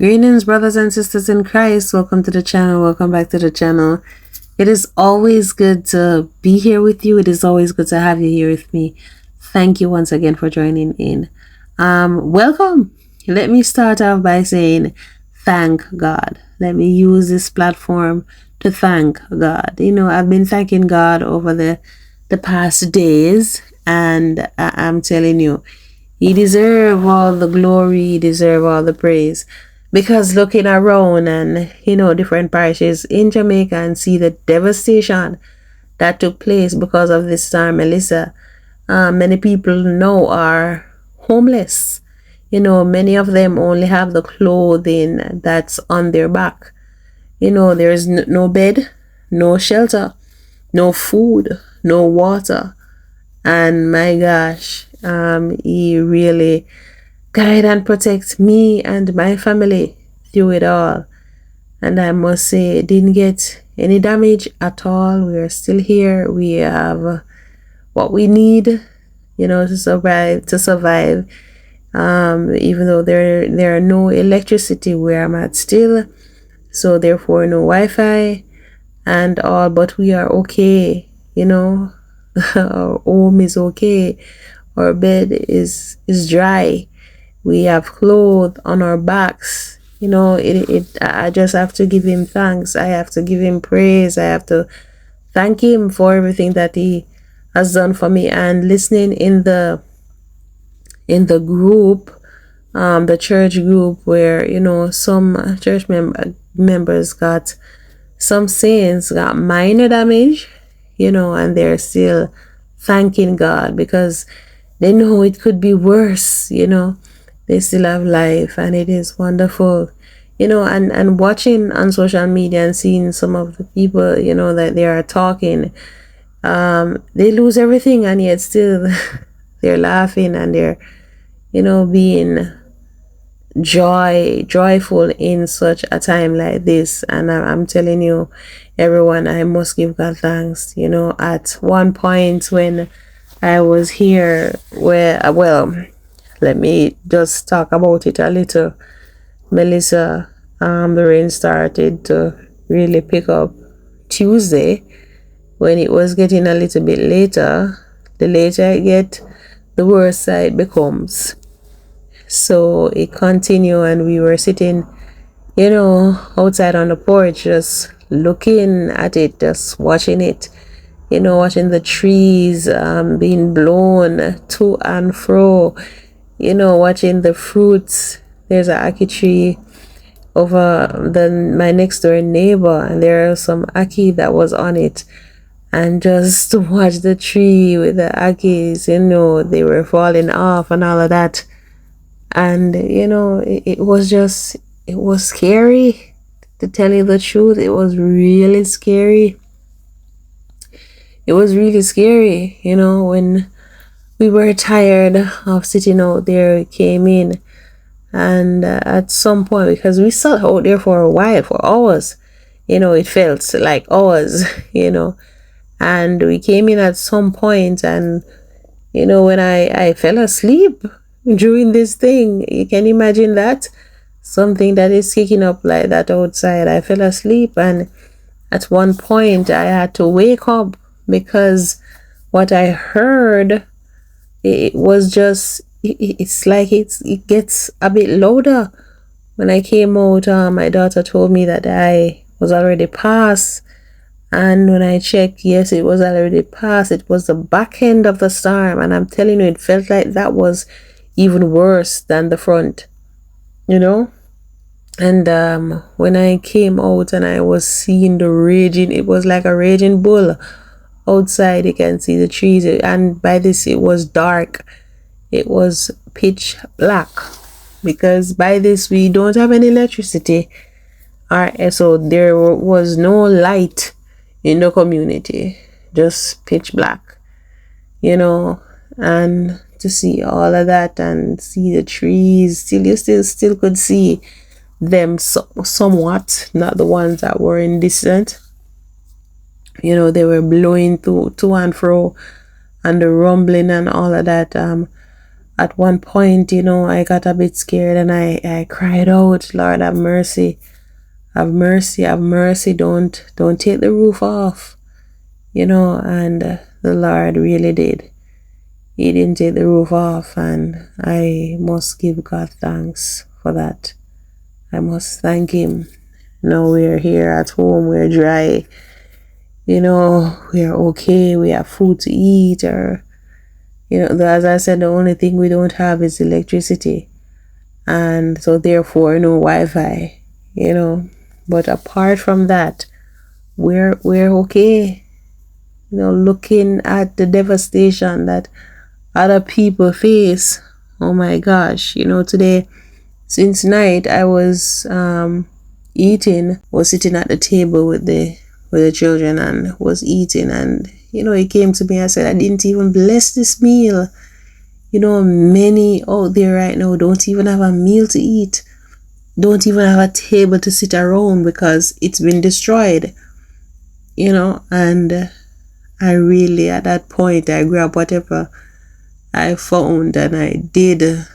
Greetings, brothers and sisters in Christ. Welcome to the channel. Welcome back to the channel. It is always good to be here with you. It is always good to have you here with me. Thank you once again for joining in. Welcome. Let me start off by saying thank God. Let me use this platform to thank God. You know, I've been thanking God over the past days, and I'm telling you, He deserves all the glory, He deserves all the praise. Because looking around and, different parishes in Jamaica and see the devastation that took place because of this storm, Melissa, many people now are homeless. Many of them only have the clothing that's on their back. There's no bed, no shelter, no food, no water. And my gosh, He really guide and protect me and my family through it all. And I must say, it didn't get any damage at all. We are still here. We have what we need, to survive. Even though there are no electricity where I'm at still, so therefore no Wi-Fi and all, but we are okay. Our home is okay. Our bed is dry. We have clothes on our backs. I just have to give Him thanks. I have to give Him praise. I have to thank Him for everything that He has done for me. And listening in the group, the church group, where some church members got some saints got minor damage, and they're still thanking God because they know it could be worse. They still have life, and it is wonderful, and watching on social media and seeing some of the people, that they are talking, they lose everything, and yet still they're laughing and they're, being joyful in such a time like this. And I'm telling you, everyone, I must give God thanks. At one point when I was here, let me just talk about it a little. Melissa, the rain started to really pick up Tuesday. When it was getting a little bit later, the later I get, the worse it becomes. So it continued, and we were sitting, outside on the porch, just looking at it, just watching it, watching the trees being blown to and fro. Watching the fruits. There's an ackee tree over my next door neighbor, and there are some ackee that was on it. And just to watch the tree with the ackees, they were falling off and all of that. And, it was scary, to tell you the truth. It was really scary. It was really scary, when we were tired of sitting out there. We came in, and at some point, because we sat out there for a while, for hours, it felt like hours, and we came in at some point, and when I fell asleep during this thing. You can imagine that, something that is kicking up like that outside. I fell asleep, and at one point I had to wake up because what I heard, it was just, it's like it gets a bit louder. When I came out, my daughter told me that I was already past, and when I checked, yes, it was already past. It was the back end of the storm, and I'm telling you, it felt like that was even worse than the front, and when I came out and I was seeing the raging, it was like a raging bull outside. You can see the trees, and by this it was dark. It was pitch black, because by this we don't have any electricity, so there was no light in the community, just pitch black, and to see all of that and see the trees, you still could see them somewhat, not the ones that were in distance. They were blowing to and fro, and the rumbling and all of that. At one point, I got a bit scared and I cried out, Lord, have mercy, have mercy, have mercy. Don't take the roof off, and the Lord really did. He didn't take the roof off, and I must give God thanks for that. I must thank him. We're here at home, we're dry, we're okay, we have food to eat, or as I said, the only thing we don't have is electricity, and so therefore no Wi-Fi, but apart from that, we're okay. Looking at the devastation that other people face. Oh my gosh, today, since night, I was sitting at the table with the children and was eating, and it came to me, I said, I didn't even bless this meal. Many out there right now don't even have a meal to eat, don't even have a table to sit around because it's been destroyed, and I really, at that point, I grabbed whatever I found and I did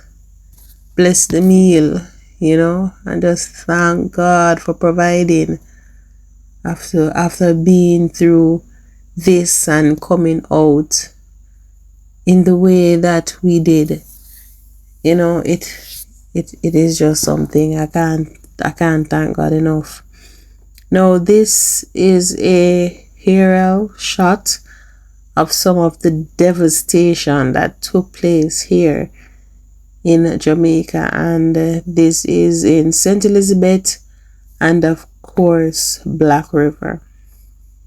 bless the meal, and just thank God for providing after being through this and coming out in the way that we did. It is just something I can't thank God enough. Now, this is a aerial shot of some of the devastation that took place here in Jamaica, and this is in St. Elizabeth and of course Black River.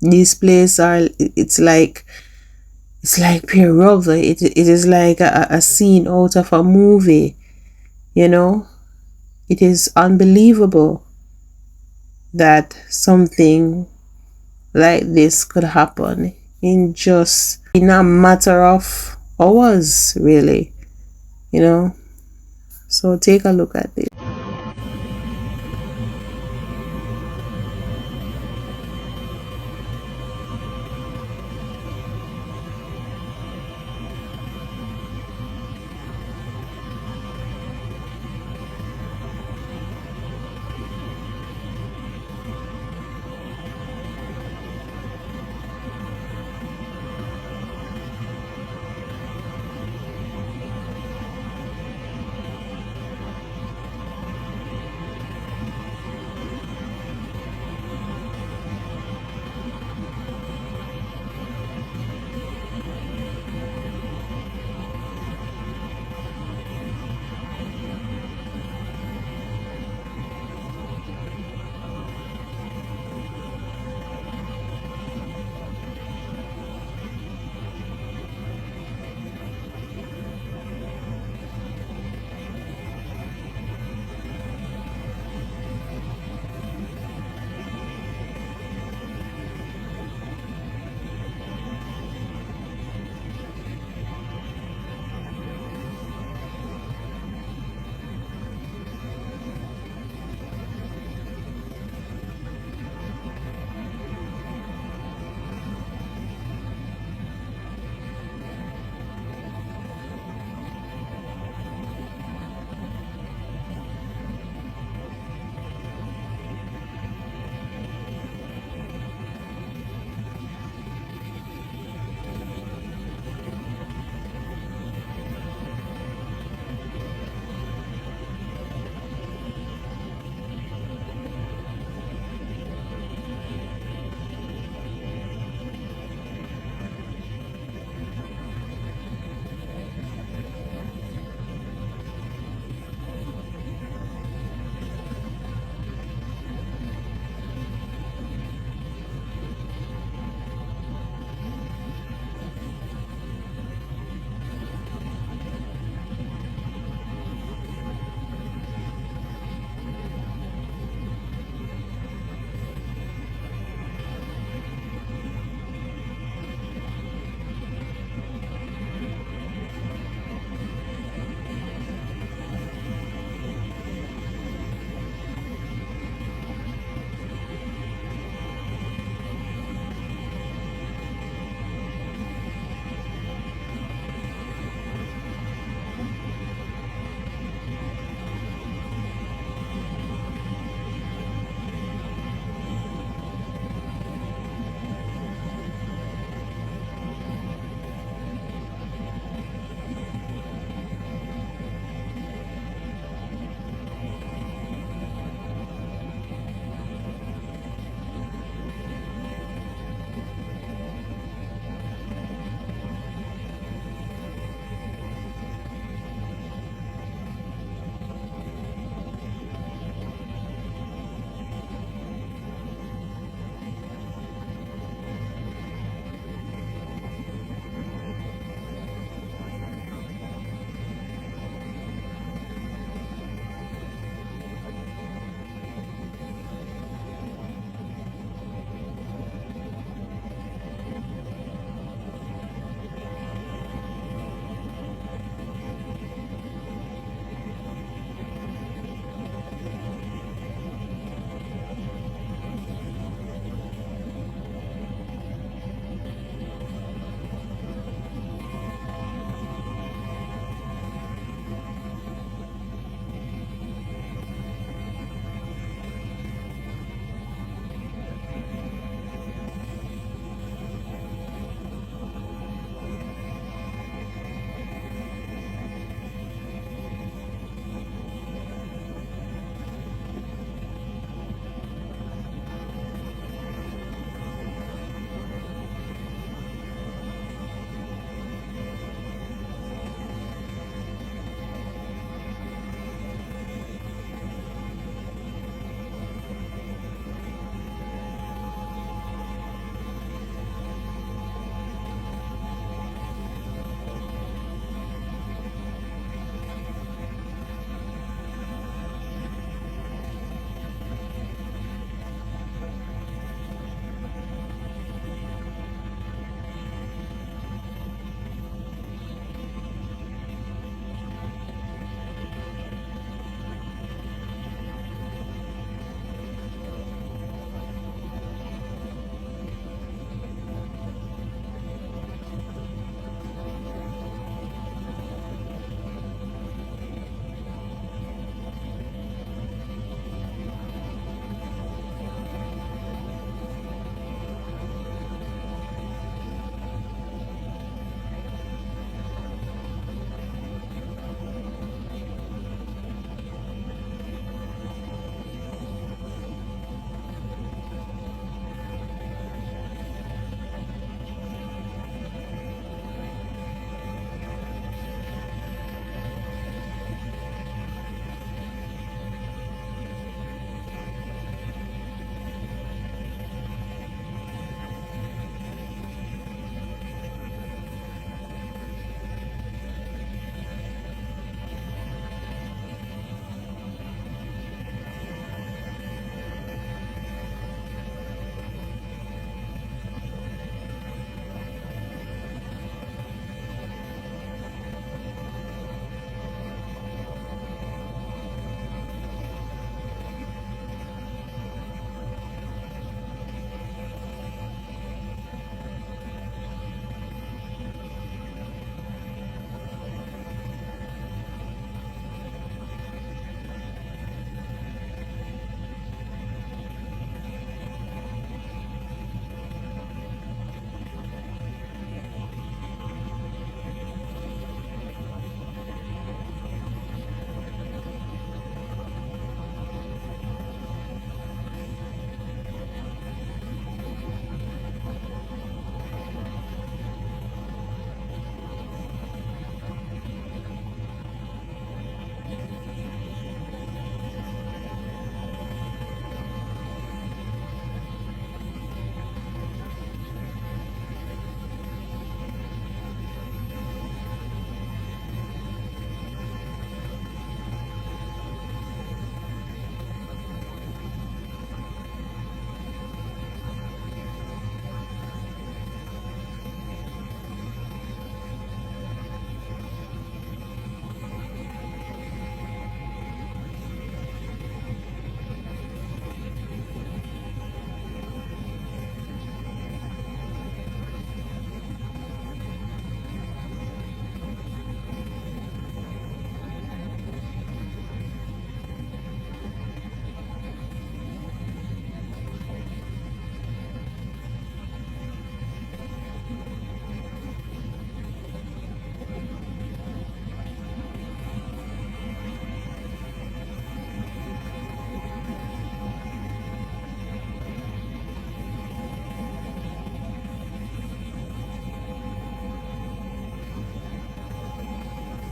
These places it's like pure love. It is like a scene out of a movie. It is unbelievable that something like this could happen in a matter of hours, really. So take a look at this.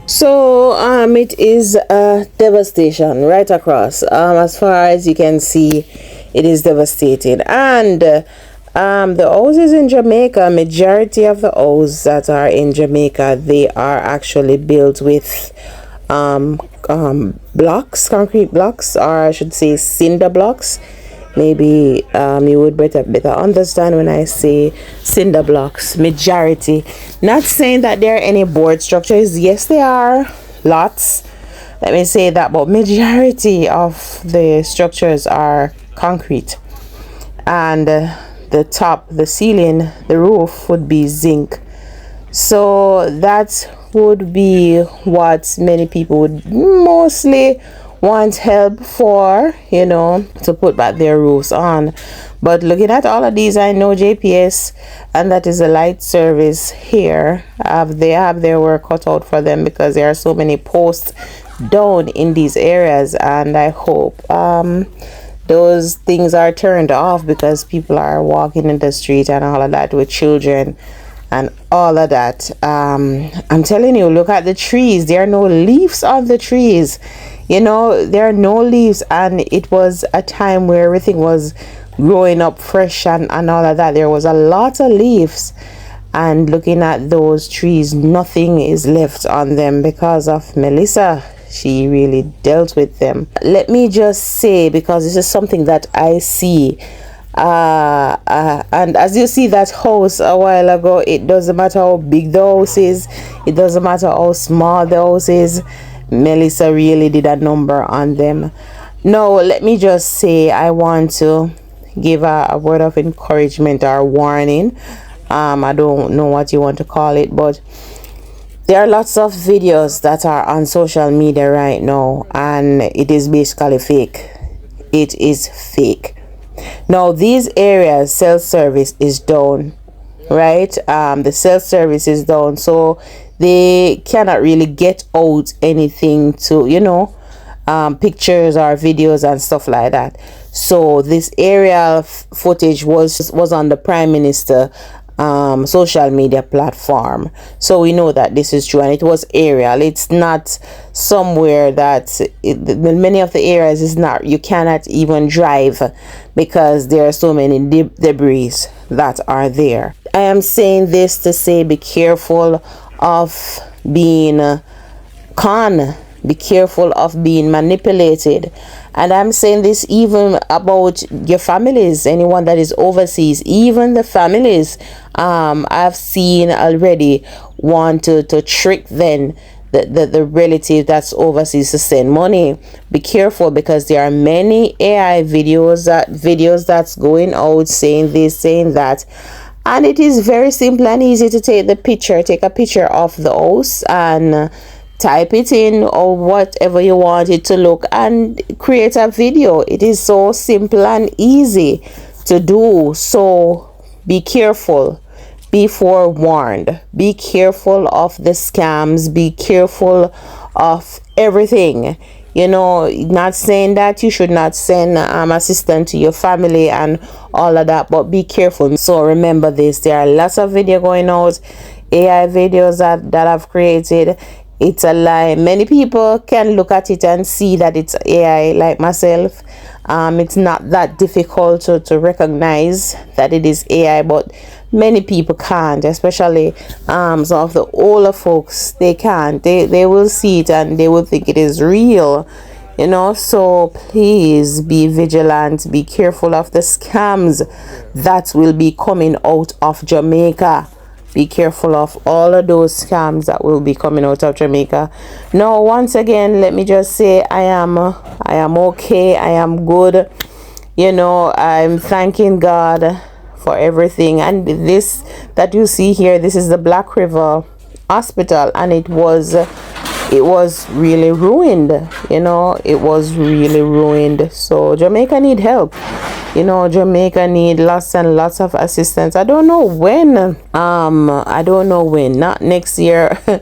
So it is devastation right across. As far as you can see, it is devastating. And the houses in Jamaica, majority of the houses that are in Jamaica, they are actually built with blocks, concrete blocks, or I should say cinder blocks. Maybe you would better understand when I say cinder blocks. Majority, not saying that there are any board structures. Yes, there are lots. Let me say that, but majority of the structures are concrete, and the top, the ceiling, the roof would be zinc. So that would be what many people would mostly want help for, to put back their roofs on. But looking at all of these, I know JPS, and that is a light service here, they have their work cut out for them, because there are so many posts down in these areas, and I hope those things are turned off, because people are walking in the street and all of that with children and all of that. I'm telling you, look at the trees. There are no leaves on the trees. There are no leaves, and it was a time where everything was growing up fresh and all of that. There was a lot of leaves, and looking at those trees, nothing is left on them because of Melissa. She really dealt with them. Let me just say, because this is something that I see, and as you see that house a while ago, it doesn't matter how big the house is, it doesn't matter how small the house is, Melissa really did a number on them. Now let me just say, I want to give a word of encouragement or warning. I don't know what you want to call it, but there are lots of videos that are on social media right now, and it is basically fake. It is fake. Now these areas, self-service is down, right? The self-service is down, so they cannot really get out anything to, pictures or videos and stuff like that. So this aerial footage was on the Prime Minister social media platform, so we know that this is true, and it was aerial. It's not somewhere that many of the areas is not, you cannot even drive, because there are so many debris that are there. I am saying this to say, be careful of being conned, be careful of being manipulated. And I'm saying this even about your families, anyone that is overseas, even the families. I've seen already want to trick then the relative that's overseas to send money. Be careful, because there are many AI videos that's going out saying this, saying that. And it is very simple and easy to take a picture of the house and type it in or whatever you want it to look, and create a video. It is so simple and easy to do. So be careful, be forewarned, be careful of the scams, be careful of everything. Not saying that you should not send assistance to your family and all of that, but be careful. So remember this, there are lots of video going out, AI videos that I've created. It's a lie. Many people can look at it and see that it's AI, like myself. It's not that difficult to recognize that it is AI, but many people can't, especially some of the older folks. They can't. They will see it and they will think it is real. So please be vigilant, be careful of the scams that will be coming out of Jamaica. Be careful of all of those scams that will be coming out of Jamaica. Now, once again, let me just say I am okay. I am good. I'm thanking God for everything. And this that you see here, this is the Black River Hospital, and it was really ruined. It was really ruined. So Jamaica need help. Jamaica need lots and lots of assistance. I don't know when. Not next year.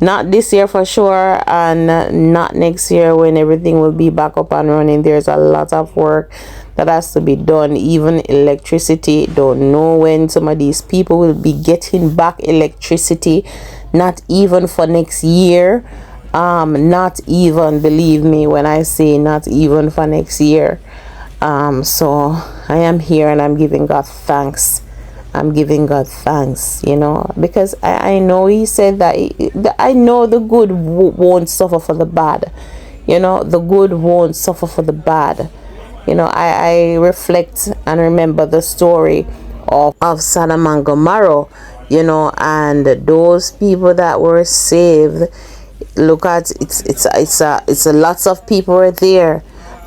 Not this year for sure, and not next year when everything will be back up and running. There's a lot of work that has to be done. Even electricity, don't know when some of these people will be getting back electricity. not even for next year, not even, believe me when I say not even for next year. So I am here and I'm giving God thanks. I'm giving God thanks, because I know He said that I know the good won't suffer for the bad. The good won't suffer for the bad. I reflect and remember the story of Sodom and Gomorrah, and those people that were saved. Look at it's a lots of people were there,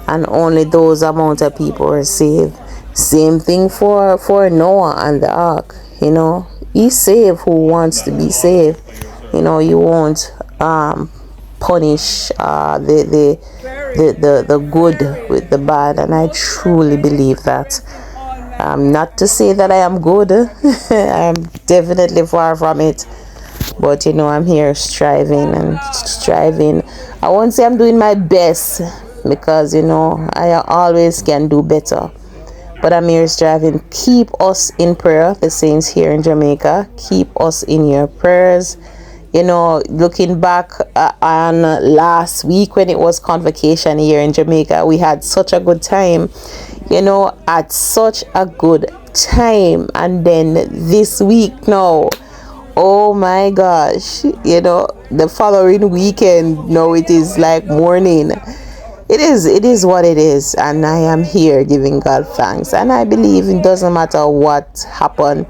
and only those amount of people were saved. Same thing for Noah and the ark. He saved who wants to be saved. You won't punish the good with the bad, and I truly believe that. Not to say that I am good. I'm definitely far from it. But I'm here striving and striving. I won't say I'm doing my best, because I always can do better. But I'm here striving. Keep us in prayer, the saints here in Jamaica. Keep us in your prayers. Looking back on last week when it was convocation here in Jamaica, we had such a good time. At such a good time. And then this week now, oh my gosh, the following weekend, no, it is like morning. It is what it is, and I am here giving God thanks. And I believe it doesn't matter what happened,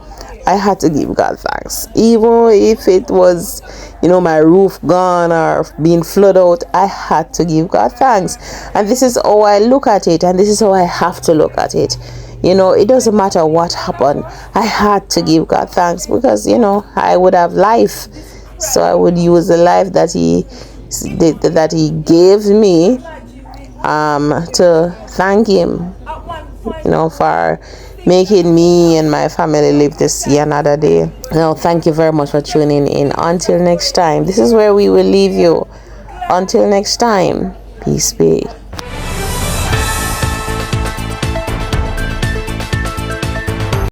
I had to give God thanks. Even if it was, my roof gone or being flooded out, I had to give God thanks. And this is how I look at it, and this is how I have to look at it. It doesn't matter what happened, I had to give God thanks, because I would have life, so I would use the life that He gave me to thank Him, for making me and my family live to see another day. Thank you very much for tuning in. Until next time, this is where we will leave you. Until next time, peace be.